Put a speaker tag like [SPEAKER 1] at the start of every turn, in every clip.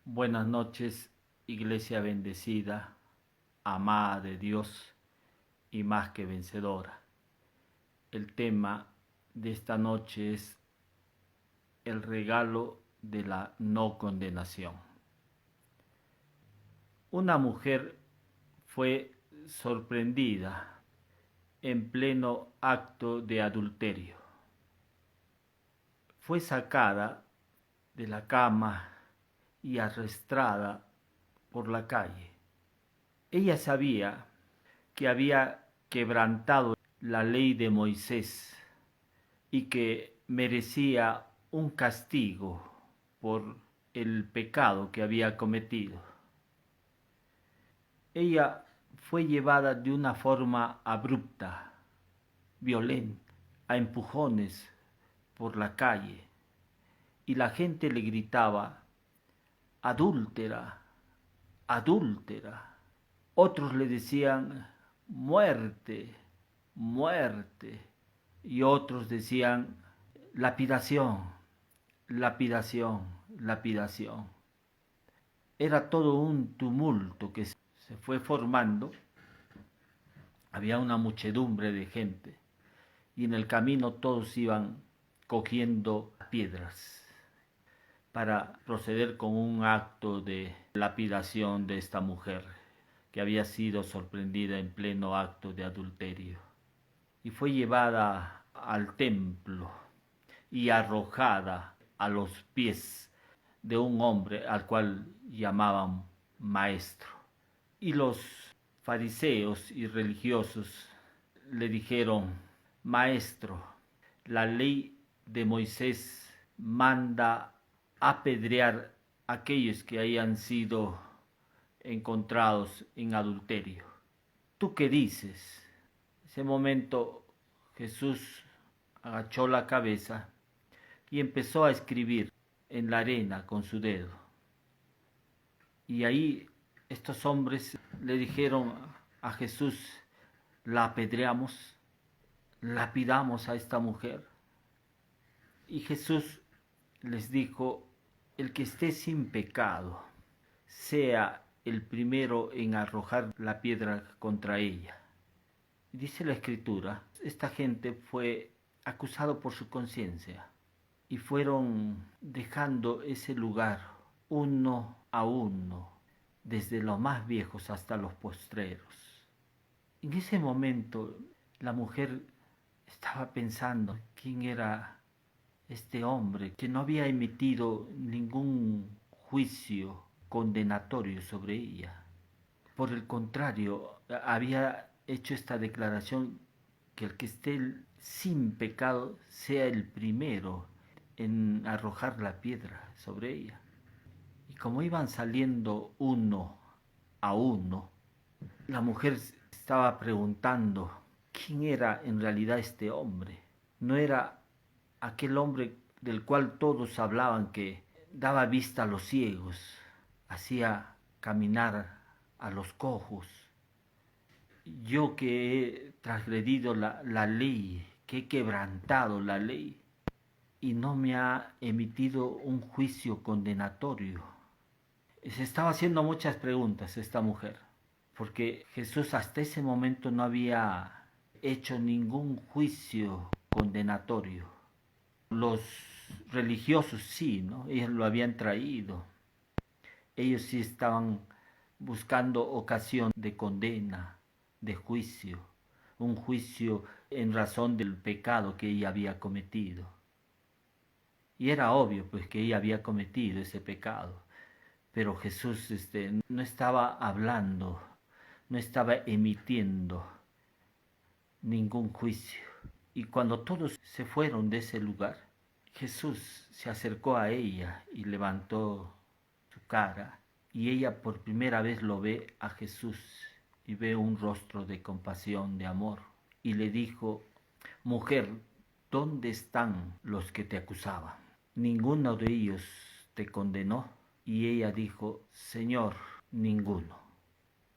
[SPEAKER 1] Buenas noches, iglesia bendecida, amada de Dios y más que vencedora. El tema de esta noche es el regalo de la no condenación. Una mujer fue sorprendida en pleno acto de adulterio. Fue sacada de la cama y arrastrada por la calle. Ella sabía que había quebrantado la ley de Moisés y que merecía un castigo por el pecado que había cometido. Ella fue llevada de una forma abrupta, violenta, a empujones por la calle, y la gente le gritaba: adúltera, adúltera. Otros le decían: muerte, muerte. Y otros decían: lapidación, lapidación, lapidación. Era todo un tumulto que se fue formando. Había una muchedumbre de gente y en el camino todos iban cogiendo piedras para proceder con un acto de lapidación de esta mujer que había sido sorprendida en pleno acto de adulterio. Y fue llevada al templo y arrojada a los pies de un hombre al cual llamaban maestro. Y los fariseos y religiosos le dijeron: maestro, la ley de Moisés manda apedrear a aquellos que hayan sido encontrados en adulterio. ¿Tú qué dices? En ese momento Jesús agachó la cabeza y empezó a escribir en la arena con su dedo. Y ahí estos hombres le dijeron a Jesús: la apedreamos, lapidamos a esta mujer. Y Jesús les dijo: el que esté sin pecado sea el primero en arrojar la piedra contra ella. Dice la Escritura, esta gente fue acusado por su conciencia y fueron dejando ese lugar uno a uno, desde los más viejos hasta los postreros. En ese momento la mujer estaba pensando quién era este hombre que no había emitido ningún juicio condenatorio sobre ella. Por el contrario, había hecho esta declaración: que el que esté sin pecado sea el primero en arrojar la piedra sobre ella. Y como iban saliendo uno a uno, la mujer estaba preguntando quién era en realidad este hombre. No era aquel hombre del cual todos hablaban, que daba vista a los ciegos, hacía caminar a los cojos. Yo que he transgredido la ley, que he quebrantado la ley, y no me ha emitido un juicio condenatorio. Se estaba haciendo muchas preguntas esta mujer, porque Jesús hasta ese momento no había hecho ningún juicio condenatorio. Los religiosos sí, ¿no? Ellos lo habían traído. Ellos sí estaban buscando ocasión de condena, de juicio, un juicio en razón del pecado que ella había cometido. Y era obvio pues que ella había cometido ese pecado, pero Jesús no estaba hablando, no estaba emitiendo ningún juicio. Y cuando todos se fueron de ese lugar, Jesús se acercó a ella y levantó su cara, y ella por primera vez lo ve a Jesús y ve un rostro de compasión, de amor, y le dijo: mujer, ¿dónde están los que te acusaban? ¿Ninguno de ellos te condenó? Y ella dijo: Señor, ninguno.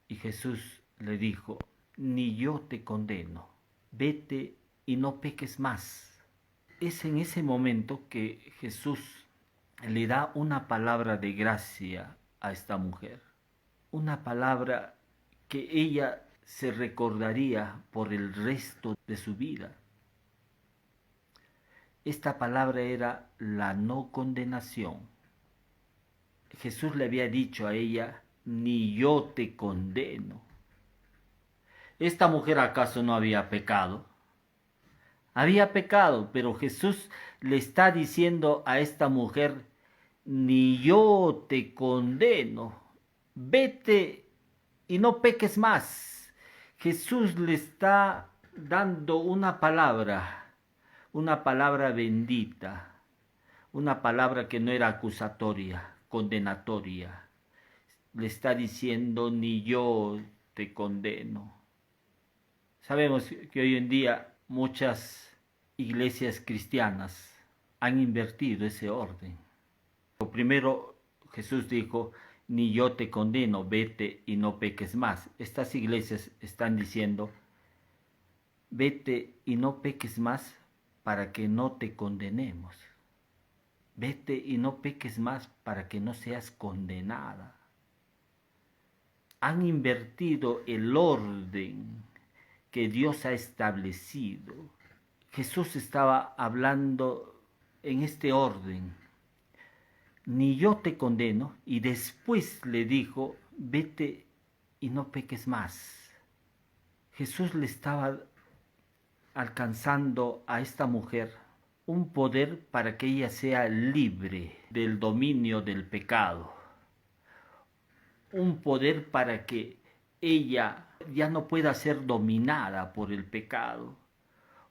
[SPEAKER 1] Y Jesús le dijo: ni yo te condeno, vete y no peques más. Es en ese momento que Jesús le da una palabra de gracia a esta mujer. Una palabra que ella se recordaría por el resto de su vida. Esta palabra era la no condenación. Jesús le había dicho a ella, ni yo te condeno. ¿Esta mujer acaso no había pecado? Había pecado, pero Jesús le está diciendo a esta mujer, ni yo te condeno, vete y no peques más. Jesús le está dando una palabra bendita, una palabra que no era acusatoria, condenatoria. Le está diciendo, ni yo te condeno. Sabemos que hoy en día muchas iglesias cristianas han invertido ese orden. Primero Jesús dijo, ni yo te condeno, vete y no peques más. Estas iglesias están diciendo, vete y no peques más para que no te condenemos. Vete y no peques más para que no seas condenada. Han invertido el orden que Dios ha establecido. Jesús estaba hablando en este orden. Ni yo te condeno, y después le dijo, vete y no peques más. Jesús le estaba alcanzando a esta mujer un poder para que ella sea libre del dominio del pecado. Un poder para que ella ya no pueda ser dominada por el pecado.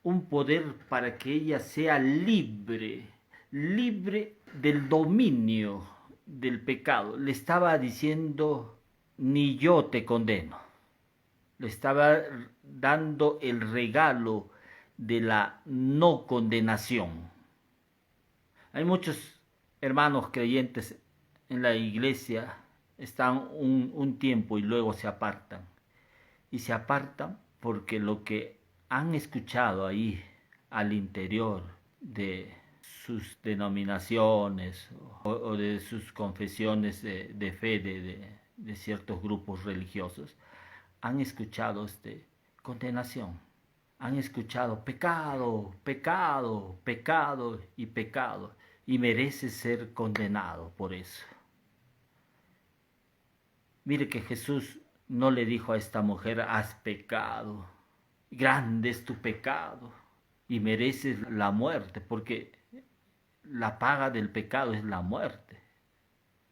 [SPEAKER 1] Un poder para que ella sea libre del dominio del pecado. Le estaba diciendo, ni yo te condeno. Le estaba dando el regalo de la no condenación. Hay muchos hermanos creyentes en la iglesia, están un tiempo y luego se apartan. Y se apartan porque lo que han escuchado ahí al interior de sus denominaciones o de sus confesiones de fe de ciertos grupos religiosos, han escuchado condenación, han escuchado pecado, pecado, pecado y pecado, y merece ser condenado por eso. Mire que Jesús no le dijo a esta mujer, has pecado, grande es tu pecado y mereces la muerte, porque la paga del pecado es la muerte.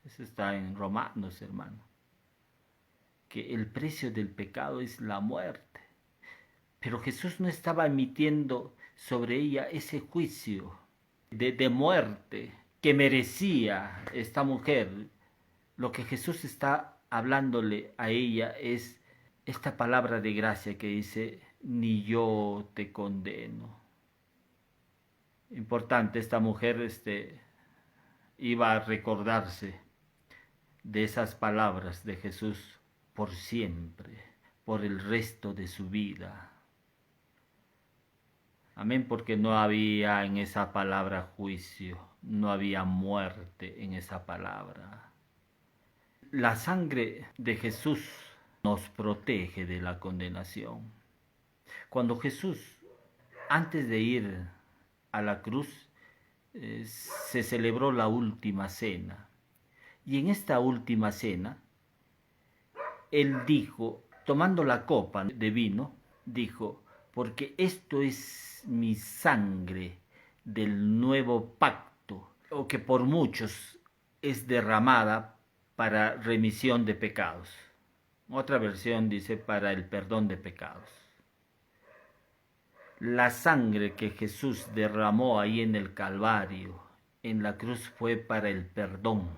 [SPEAKER 1] Eso está en Romanos, hermano. Que el precio del pecado es la muerte. Pero Jesús no estaba emitiendo sobre ella ese juicio de muerte que merecía esta mujer. Lo que Jesús está hablándole a ella es esta palabra de gracia que dice, ni yo te condeno. Importante, esta mujer iba a recordarse de esas palabras de Jesús por siempre, por el resto de su vida. Amén, porque no había en esa palabra juicio, no había muerte en esa palabra. La sangre de Jesús nos protege de la condenación. Cuando Jesús, antes de ir a la cruz, se celebró la última cena. Y en esta última cena, Él dijo, tomando la copa de vino, dijo, porque esto es mi sangre del nuevo pacto, o que por muchos es derramada para remisión de pecados. Otra versión dice para el perdón de pecados. La sangre que Jesús derramó ahí en el Calvario, en la cruz, fue para el perdón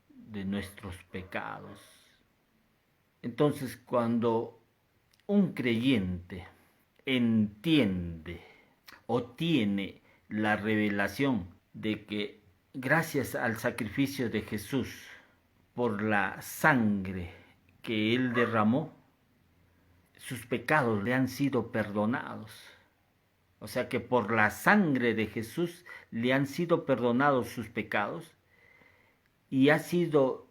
[SPEAKER 1] de nuestros pecados. Entonces, cuando un creyente entiende o tiene la revelación de que gracias al sacrificio de Jesús, por la sangre que Él derramó, sus pecados le han sido perdonados. O sea que por la sangre de Jesús le han sido perdonados sus pecados y ha sido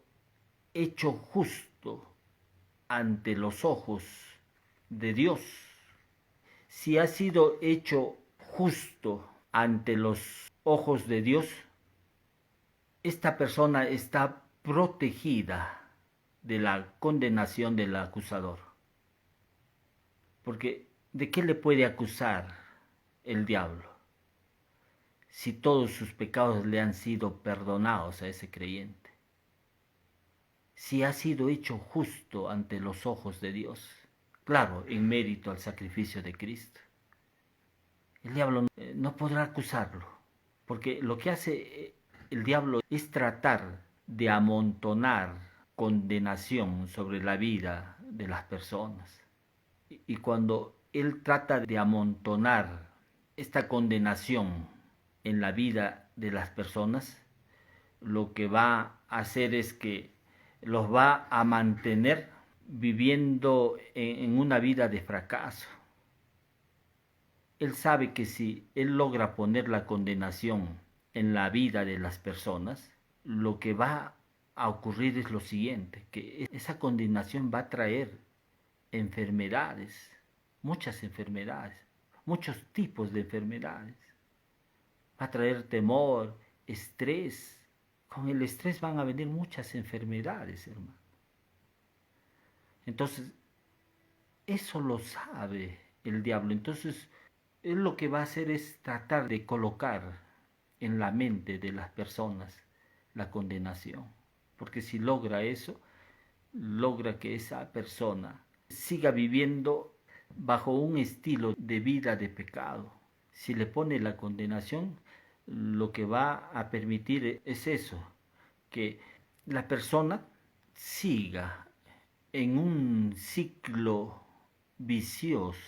[SPEAKER 1] hecho justo ante los ojos de Dios, si ha sido hecho justo ante los ojos de Dios, esta persona está protegida de la condenación del acusador. Porque ¿de qué le puede acusar el diablo si todos sus pecados le han sido perdonados a ese creyente? Si ha sido hecho justo ante los ojos de Dios, claro, en mérito al sacrificio de Cristo. El diablo no podrá acusarlo, porque lo que hace el diablo es tratar de amontonar condenación sobre la vida de las personas. Y cuando él trata de amontonar esta condenación en la vida de las personas, lo que va a hacer es que los va a mantener viviendo en una vida de fracaso. Él sabe que si él logra poner la condenación en la vida de las personas, lo que va a ocurrir es lo siguiente, que esa condenación va a traer enfermedades, muchas enfermedades, muchos tipos de enfermedades. Va a traer temor, estrés. Con el estrés van a venir muchas enfermedades, hermano. Entonces, eso lo sabe el diablo. Entonces, él lo que va a hacer es tratar de colocar en la mente de las personas la condenación. Porque si logra eso, logra que esa persona siga viviendo bajo un estilo de vida de pecado. Si le pone la condenación, lo que va a permitir es eso, que la persona siga en un ciclo vicioso.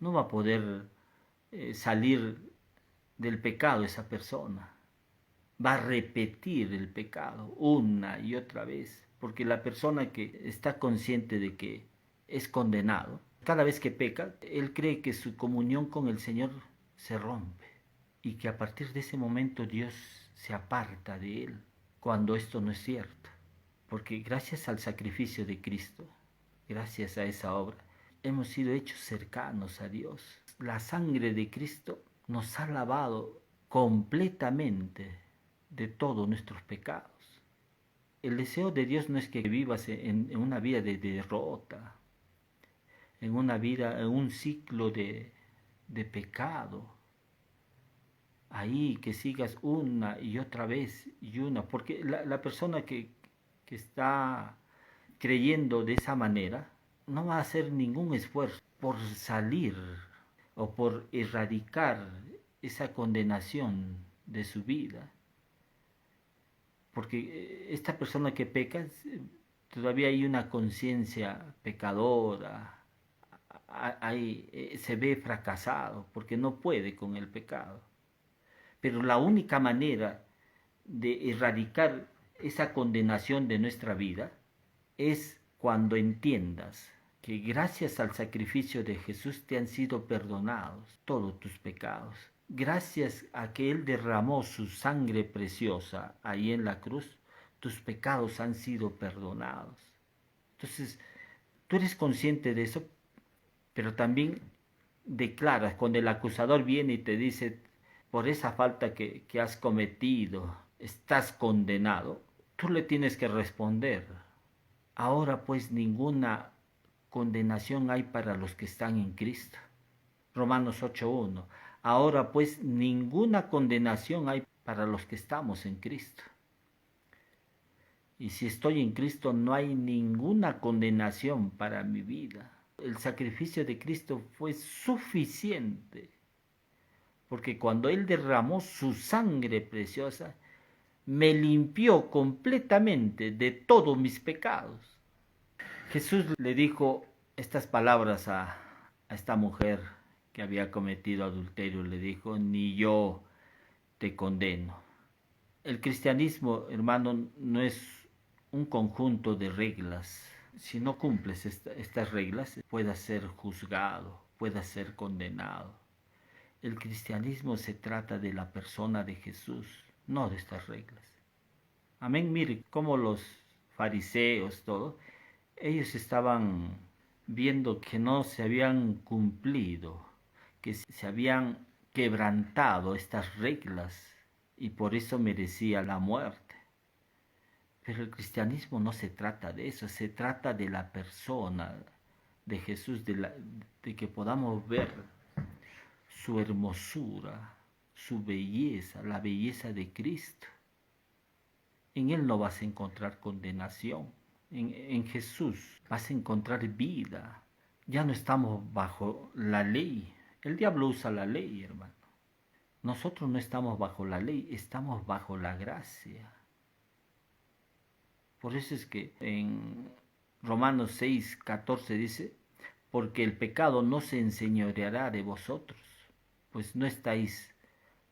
[SPEAKER 1] No va a poder salir del pecado esa persona. Va a repetir el pecado una y otra vez, porque la persona que está consciente de que es condenado, cada vez que peca, él cree que su comunión con el Señor se rompe y que a partir de ese momento Dios se aparta de él, cuando esto no es cierto, porque gracias al sacrificio de Cristo, gracias a esa obra, hemos sido hechos cercanos a Dios. La sangre de Cristo nos ha lavado completamente de todos nuestros pecados. El deseo de Dios no es que vivas en una vida de derrota, en una vida, en un ciclo de pecado. Ahí que sigas una y otra vez y una, porque la persona que está creyendo de esa manera no va a hacer ningún esfuerzo por salir o por erradicar esa condenación de su vida. Porque esta persona que peca, todavía hay una conciencia pecadora, se ve fracasado porque no puede con el pecado. Pero la única manera de erradicar esa condenación de nuestra vida es cuando entiendas que gracias al sacrificio de Jesús te han sido perdonados todos tus pecados. Gracias a que Él derramó su sangre preciosa ahí en la cruz, tus pecados han sido perdonados. Entonces, tú eres consciente de eso, pero también declaras, cuando el acusador viene y te dice, por esa falta que has cometido, estás condenado, tú le tienes que responder, ahora pues ninguna condenación hay para los que están en Cristo. Romanos 8:1. Ahora pues ninguna condenación hay para los que estamos en Cristo. Y si estoy en Cristo no hay ninguna condenación para mi vida. El sacrificio de Cristo fue suficiente, porque cuando Él derramó su sangre preciosa, me limpió completamente de todos mis pecados. Jesús le dijo estas palabras a esta mujer que había cometido adulterio, le dijo, ni yo te condeno. El cristianismo, hermano, no es un conjunto de reglas. Si no cumples estas reglas, puedas ser juzgado, puedas ser condenado. El cristianismo se trata de la persona de Jesús, no de estas reglas. Amén. Mire cómo los fariseos, todo, ellos estaban viendo que no se habían cumplido, que se habían quebrantado estas reglas y por eso merecía la muerte. Pero el cristianismo no se trata de eso, se trata de la persona de Jesús, de que podamos ver su hermosura, su belleza, la belleza de Cristo. En Él no vas a encontrar condenación. En Jesús vas a encontrar vida. Ya no estamos bajo la ley. El diablo usa la ley, hermano. Nosotros no estamos bajo la ley, estamos bajo la gracia. Por eso es que en Romanos 6:14 dice, porque el pecado no se enseñoreará de vosotros, pues no estáis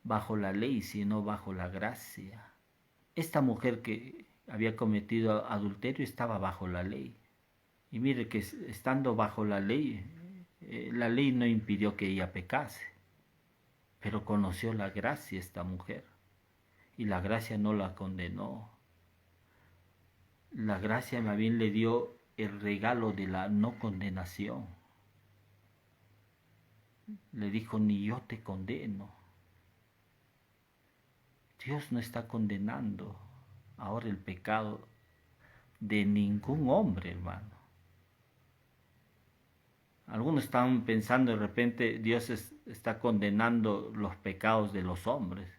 [SPEAKER 1] bajo la ley, sino bajo la gracia. Esta mujer que había cometido adulterio estaba bajo la ley. Y mire que estando bajo la ley no impidió que ella pecase, pero conoció la gracia esta mujer y la gracia no la condenó. La gracia más bien le dio el regalo de la no condenación. Le dijo, ni yo te condeno. Dios no está condenando ahora el pecado de ningún hombre, hermano. Algunos están pensando de repente Dios está condenando los pecados de los hombres.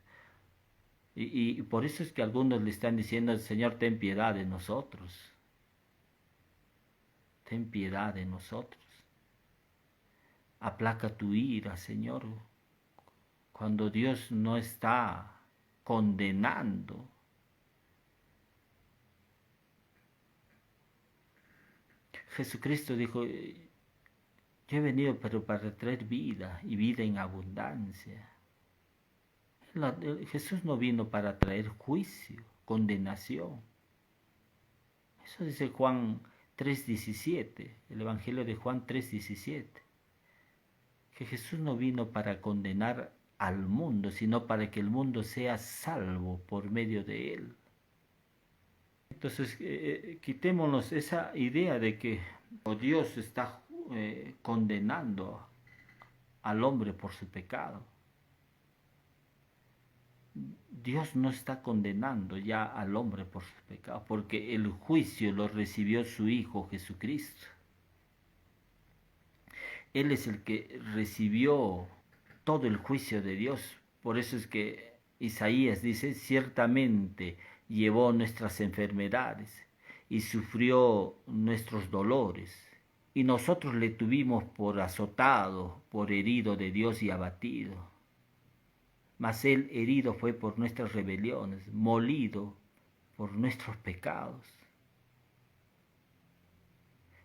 [SPEAKER 1] Y por eso es que algunos le están diciendo, Señor, ten piedad de nosotros. Ten piedad de nosotros. Aplaca tu ira, Señor. Cuando Dios no está condenando. Jesucristo dijo, yo he venido pero para traer vida y vida en abundancia. Jesús no vino para traer juicio, condenación. Eso dice Juan 3:17, el Evangelio de Juan 3:17. Que Jesús no vino para condenar al mundo, sino para que el mundo sea salvo por medio de él. Entonces, quitémonos esa idea de que Dios está condenando al hombre por su pecado. Dios no está condenando ya al hombre por sus pecados, porque el juicio lo recibió su Hijo Jesucristo. Él es el que recibió todo el juicio de Dios. Por eso es que Isaías dice, ciertamente llevó nuestras enfermedades y sufrió nuestros dolores. Y nosotros le tuvimos por azotado, por herido de Dios y abatido. Mas él herido fue por nuestras rebeliones, molido por nuestros pecados.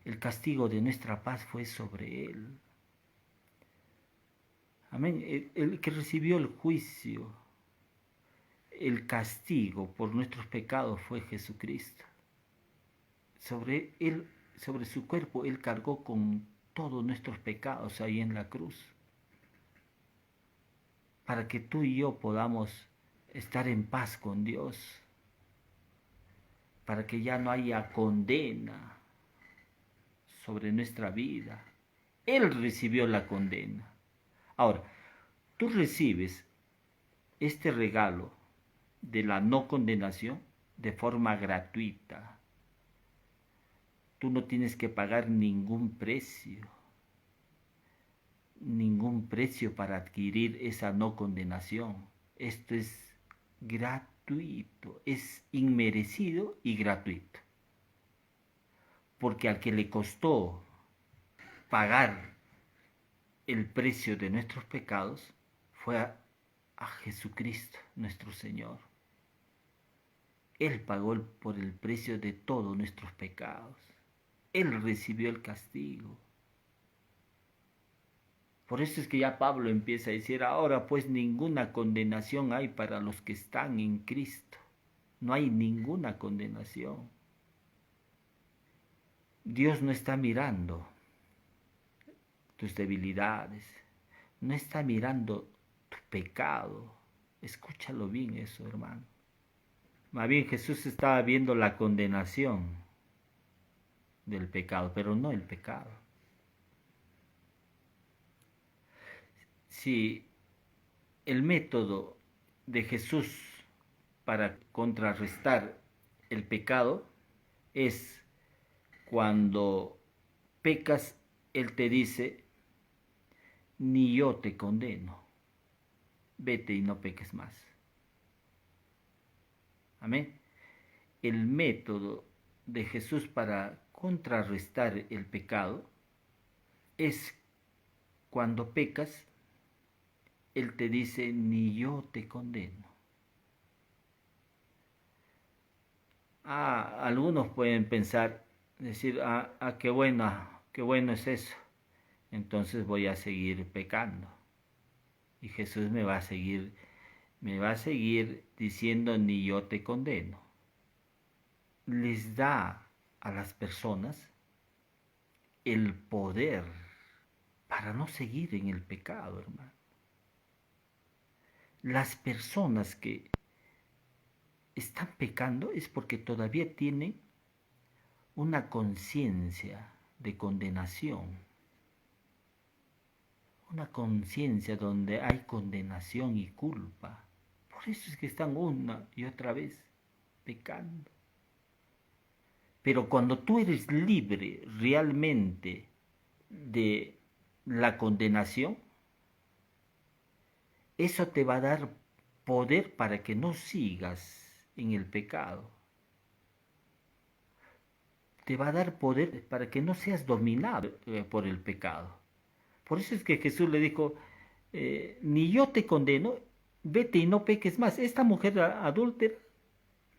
[SPEAKER 1] El castigo de nuestra paz fue sobre él. Amén. El que recibió el juicio, el castigo por nuestros pecados fue Jesucristo. Sobre él, sobre su cuerpo, él cargó con todos nuestros pecados ahí en la cruz. Para que tú y yo podamos estar en paz con Dios. Para que ya no haya condena sobre nuestra vida. Él recibió la condena. Ahora, tú recibes este regalo de la no condenación de forma gratuita. Tú no tienes que pagar ningún precio para adquirir esa no condenación. Esto es gratuito, es inmerecido y gratuito. Porque al que le costó pagar el precio de nuestros pecados fue a Jesucristo, nuestro Señor. Él pagó por el precio de todos nuestros pecados. Él recibió el castigo. Por eso es que ya Pablo empieza a decir, ahora pues ninguna condenación hay para los que están en Cristo. No hay ninguna condenación. Dios no está mirando tus debilidades, no está mirando tu pecado. Escúchalo bien eso, hermano. Más bien Jesús estaba viendo la condenación del pecado, pero no el pecado. Si el método de Jesús para contrarrestar el pecado es cuando pecas, Él te dice, ni yo te condeno, vete y no peques más. Amén. El método de Jesús para contrarrestar el pecado es cuando pecas, Él te dice, ni yo te condeno. Algunos pueden pensar, decir, qué bueno es eso. Entonces voy a seguir pecando. Y Jesús me va a seguir diciendo, ni yo te condeno. Les da a las personas el poder para no seguir en el pecado, hermano. Las personas que están pecando es porque todavía tienen una conciencia de condenación, una conciencia donde hay condenación y culpa. Por eso es que están una y otra vez pecando. Pero cuando tú eres libre realmente de la condenación, eso te va a dar poder para que no sigas en el pecado. Te va a dar poder para que no seas dominado por el pecado. Por eso es que Jesús le dijo, ni yo te condeno, vete y no peques más. Esta mujer adúltera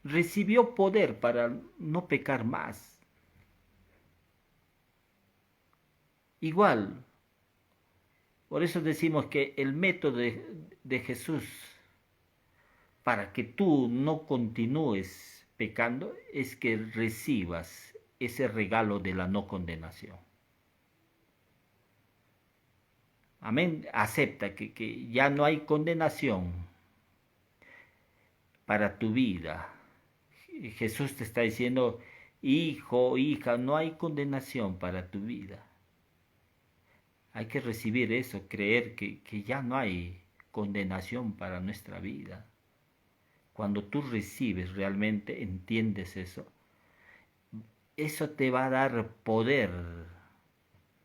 [SPEAKER 1] recibió poder para no pecar más. Igual, por eso decimos que el método de Jesús para que tú no continúes pecando es que recibas ese regalo de la no condenación. Amén. Acepta que ya no hay condenación para tu vida. Jesús te está diciendo, hijo, hija, no hay condenación para tu vida. Hay que recibir eso, creer que ya no hay condenación para nuestra vida. Cuando tú recibes realmente, entiendes eso te va a dar poder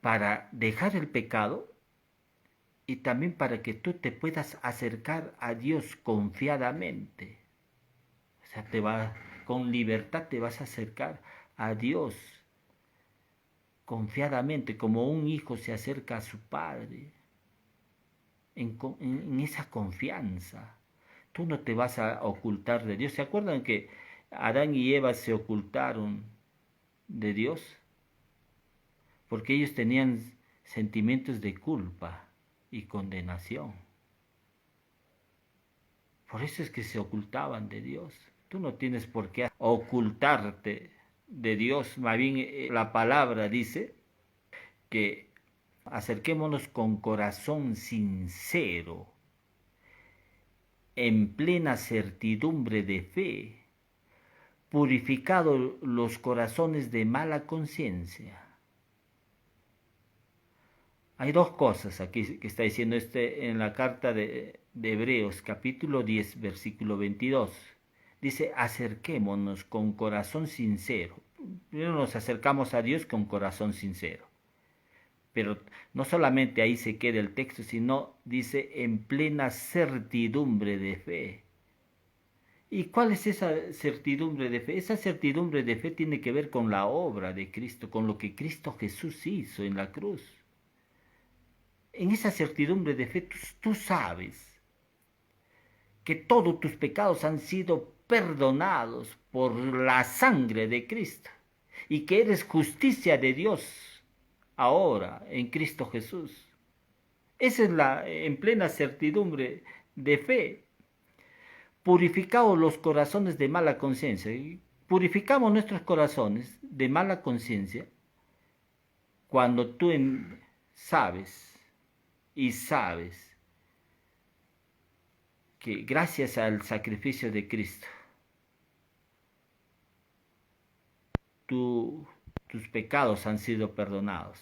[SPEAKER 1] para dejar el pecado y también para que tú te puedas acercar a Dios confiadamente. O sea, con libertad te vas a acercar a Dios confiadamente, como un hijo se acerca a su padre, en esa confianza. Tú no te vas a ocultar de Dios. ¿Se acuerdan que Adán y Eva se ocultaron de Dios? Porque ellos tenían sentimientos de culpa y condenación. Por eso es que se ocultaban de Dios. Tú no tienes por qué ocultarte de Dios. Más bien la palabra dice que acerquémonos con corazón sincero, en plena certidumbre de fe, purificado los corazones de mala conciencia. Hay dos cosas aquí que está diciendo en la carta de Hebreos, capítulo 10, versículo 22. Dice, acerquémonos con corazón sincero. Primero nos acercamos a Dios con corazón sincero. Pero no solamente ahí se queda el texto, sino dice en plena certidumbre de fe. ¿Y cuál es esa certidumbre de fe? Esa certidumbre de fe tiene que ver con la obra de Cristo, con lo que Cristo Jesús hizo en la cruz. En esa certidumbre de fe tú sabes que todos tus pecados han sido perdonados por la sangre de Cristo y que eres justicia de Dios ahora en Cristo Jesús. Esa es la en plena certidumbre de fe. Purificados los corazones de mala conciencia. Purificamos nuestros corazones de mala conciencia cuando tú sabes que gracias al sacrificio de Cristo tus pecados han sido perdonados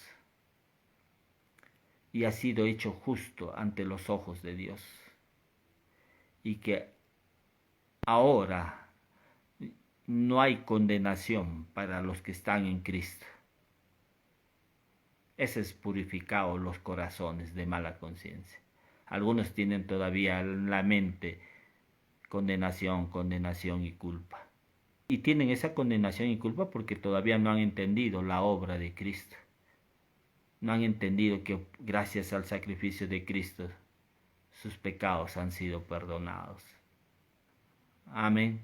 [SPEAKER 1] y has sido hecho justo ante los ojos de Dios, y que ahora no hay condenación para los que están en Cristo. Ese es purificado los corazones de mala conciencia. Algunos tienen todavía en la mente condenación, condenación y culpa. Y tienen esa condenación y culpa porque todavía no han entendido la obra de Cristo. No han entendido que gracias al sacrificio de Cristo sus pecados han sido perdonados. Amén.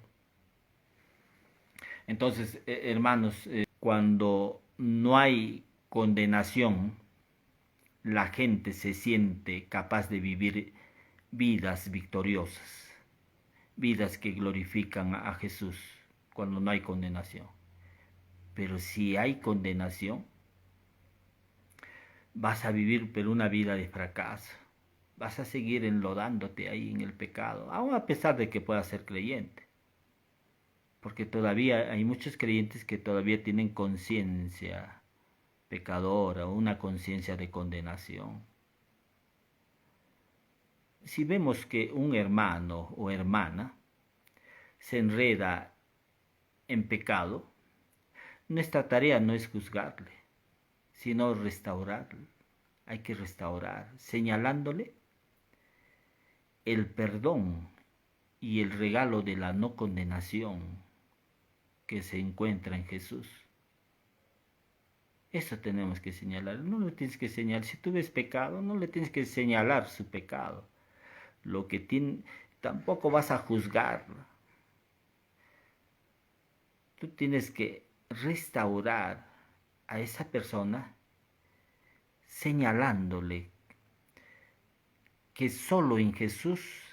[SPEAKER 1] Entonces, hermanos, cuando no hay condenación, la gente se siente capaz de vivir vidas victoriosas, vidas que glorifican a Jesús cuando no hay condenación. Pero si hay condenación, vas a vivir pero una vida de fracaso. Vas a seguir enlodándote ahí en el pecado, aun a pesar de que puedas ser creyente. Porque todavía hay muchos creyentes que todavía tienen conciencia pecadora o una conciencia de condenación. Si vemos que un hermano o hermana se enreda en pecado, nuestra tarea no es juzgarle, sino restaurarle. Hay que restaurar, señalándole el perdón y el regalo de la no condenación que se encuentra en Jesús. Eso tenemos que señalar. No le tienes que señalar. Si tú ves pecado, no le tienes que señalar su pecado. Lo que tiene, tampoco vas a juzgarlo. Tú tienes que restaurar a esa persona señalándole que solo en Jesús,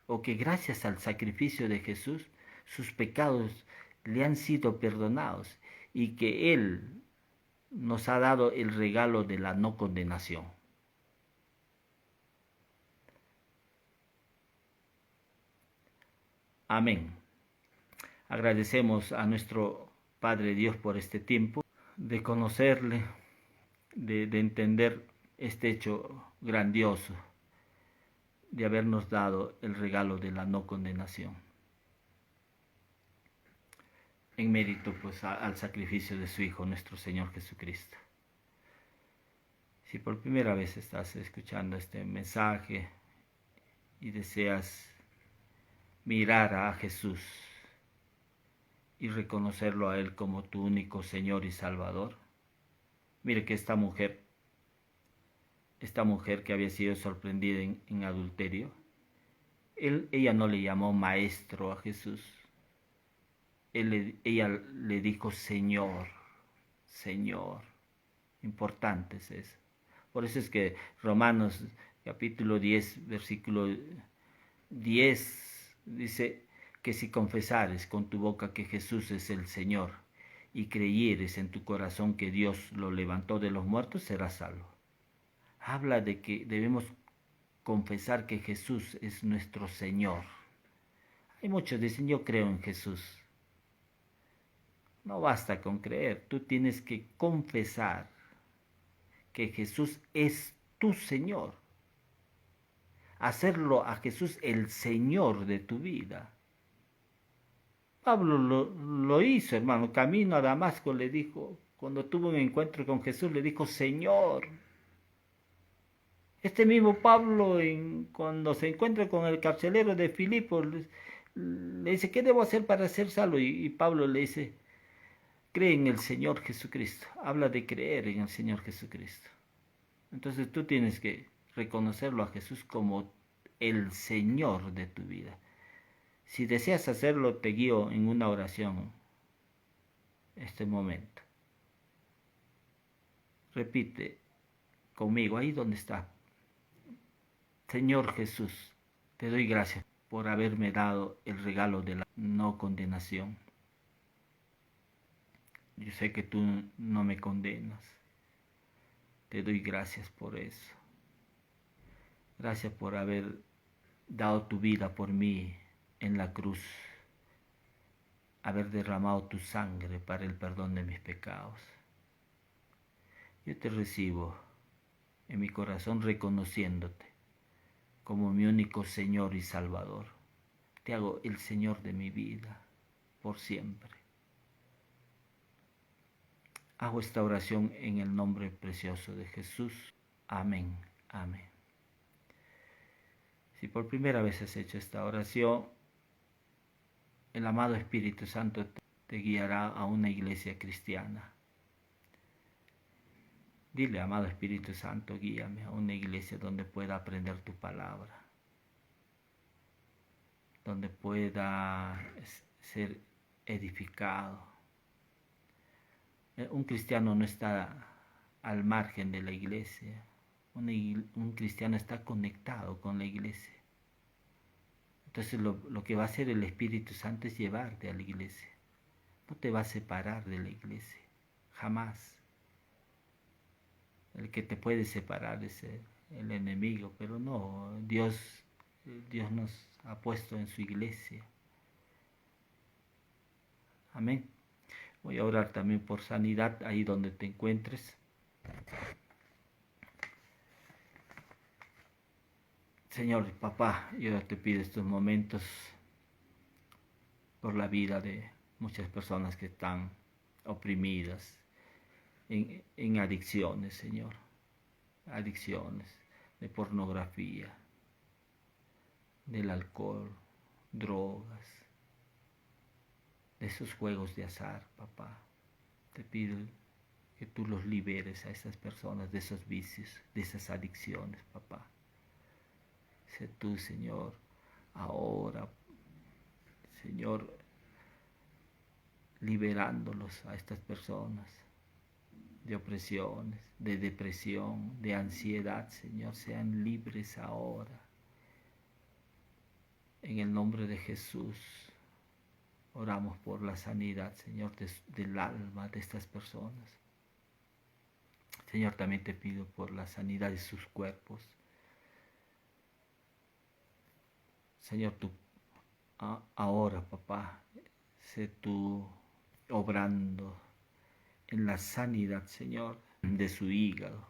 [SPEAKER 1] o que gracias al sacrificio de Jesús, sus pecados le han sido perdonados y que Él nos ha dado el regalo de la no condenación. Amén. Agradecemos a nuestro Padre Dios por este tiempo de conocerle, de entender este hecho grandioso, de habernos dado el regalo de la no condenación, en mérito pues al sacrificio de su Hijo, nuestro Señor Jesucristo. Si por primera vez estás escuchando este mensaje y deseas mirar a Jesús y reconocerlo a Él como tu único Señor y Salvador, mire que esta mujer que había sido sorprendida en adulterio, ella no le llamó maestro a Jesús, ella le dijo Señor, Señor. Importante es eso. Por eso es que Romanos capítulo 10, versículo 10 dice que si confesares con tu boca que Jesús es el Señor y creyeres en tu corazón que Dios lo levantó de los muertos, serás salvo. Habla de que debemos confesar que Jesús es nuestro Señor. Hay muchos que dicen, yo creo en Jesús. No basta con creer, tú tienes que confesar que Jesús es tu Señor. Hacerlo a Jesús el Señor de tu vida. Pablo lo hizo, hermano. Camino a Damasco le dijo, cuando tuvo un encuentro con Jesús, le dijo, Señor. Este mismo Pablo, cuando se encuentra con el carcelero de Filipo, le dice, ¿qué debo hacer para ser salvo? Y Pablo le dice, cree en el Señor Jesucristo. Habla de creer en el Señor Jesucristo. Entonces tú tienes que reconocerlo a Jesús como el Señor de tu vida. Si deseas hacerlo, te guío en una oración este momento. Repite conmigo, ahí donde está. Señor Jesús, te doy gracias por haberme dado el regalo de la no condenación. Yo sé que tú no me condenas. Te doy gracias por eso. Gracias por haber dado tu vida por mí en la cruz. haber derramado tu sangre para el perdón de mis pecados. Yo te recibo en mi corazón reconociéndote como mi único Señor y Salvador. Te hago el Señor de mi vida por siempre. Hago esta oración en el nombre precioso de Jesús. Amén, amén. Si por primera vez has hecho esta oración, el amado Espíritu Santo te guiará a una iglesia cristiana. Dile, amado Espíritu Santo, guíame a una iglesia donde pueda aprender tu palabra, donde pueda ser edificado. Un cristiano no está al margen de la iglesia. Un cristiano está conectado con la iglesia. Entonces lo que va a hacer el Espíritu Santo es llevarte a la iglesia. No te va a separar de la iglesia, jamás. El que te puede separar es el enemigo, pero no, Dios nos ha puesto en su iglesia. Amén. Voy a orar también por sanidad ahí donde te encuentres. Señor, papá, yo te pido estos momentos por la vida de muchas personas que están oprimidas en adicciones, Señor. Adicciones de pornografía, del alcohol, drogas, de esos juegos de azar, papá. Te pido que tú los liberes a esas personas de esos vicios, de esas adicciones, papá. Sé tú, Señor, ahora, Señor, liberándolos a estas personas de opresiones, de depresión, de ansiedad, Señor, sean libres ahora. En el nombre de Jesús, oramos por la sanidad, Señor, del alma de estas personas. Señor, también te pido por la sanidad de sus cuerpos. Señor, tú ahora, papá, sé tú obrando en la sanidad, Señor, de su hígado,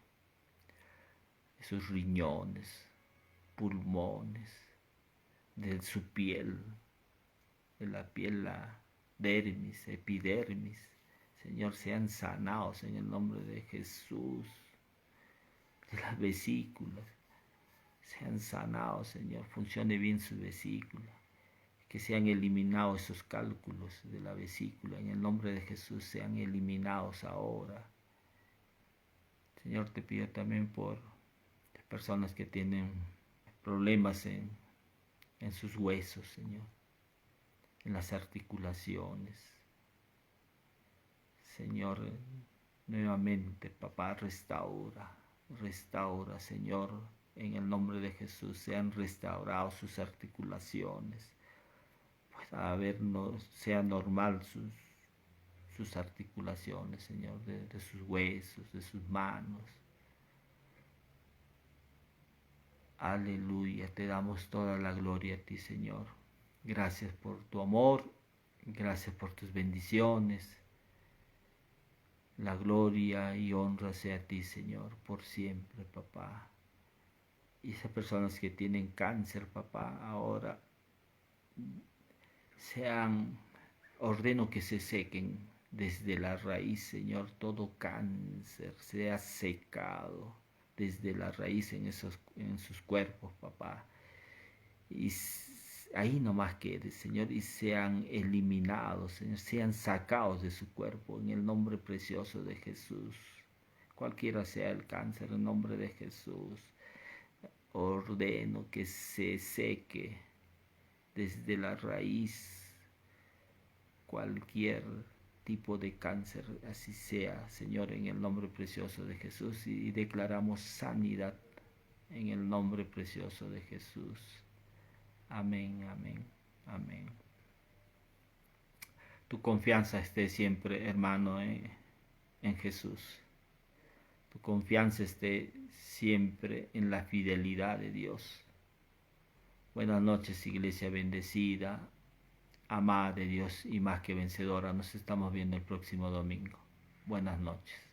[SPEAKER 1] de sus riñones, pulmones, de su piel, de la piel, la dermis, epidermis. Señor, sean sanados en el nombre de Jesús, de las vesículas. Sean sanados, Señor, funcione bien su vesícula, que sean eliminados esos cálculos de la vesícula, en el nombre de Jesús sean eliminados ahora. Señor, te pido también por personas que tienen problemas en sus huesos, Señor, en las articulaciones. Señor, nuevamente, papá, restaura, Señor, en el nombre de Jesús, sean restaurados sus articulaciones, pues sea normal sus articulaciones, Señor, de sus huesos, de sus manos. Aleluya, te damos toda la gloria a ti, Señor. Gracias por tu amor, gracias por tus bendiciones. La gloria y honra sea a ti, Señor, por siempre, papá. Y esas personas que tienen cáncer, papá, ahora ordeno que se sequen desde la raíz, Señor, todo cáncer sea secado desde la raíz en sus cuerpos, papá. Y ahí nomás quede, Señor, y sean eliminados, Señor, sean sacados de su cuerpo en el nombre precioso de Jesús. Cualquiera sea el cáncer, en el nombre de Jesús, ordeno que se seque desde la raíz cualquier tipo de cáncer, así sea, Señor, en el nombre precioso de Jesús, y declaramos sanidad en el nombre precioso de Jesús. Amén, amén, amén. Tu confianza esté siempre, hermano, en Jesús. Tu confianza esté siempre en la fidelidad de Dios. Buenas noches, iglesia bendecida. amada de Dios y más que vencedora. Nos estamos viendo el próximo domingo. Buenas noches.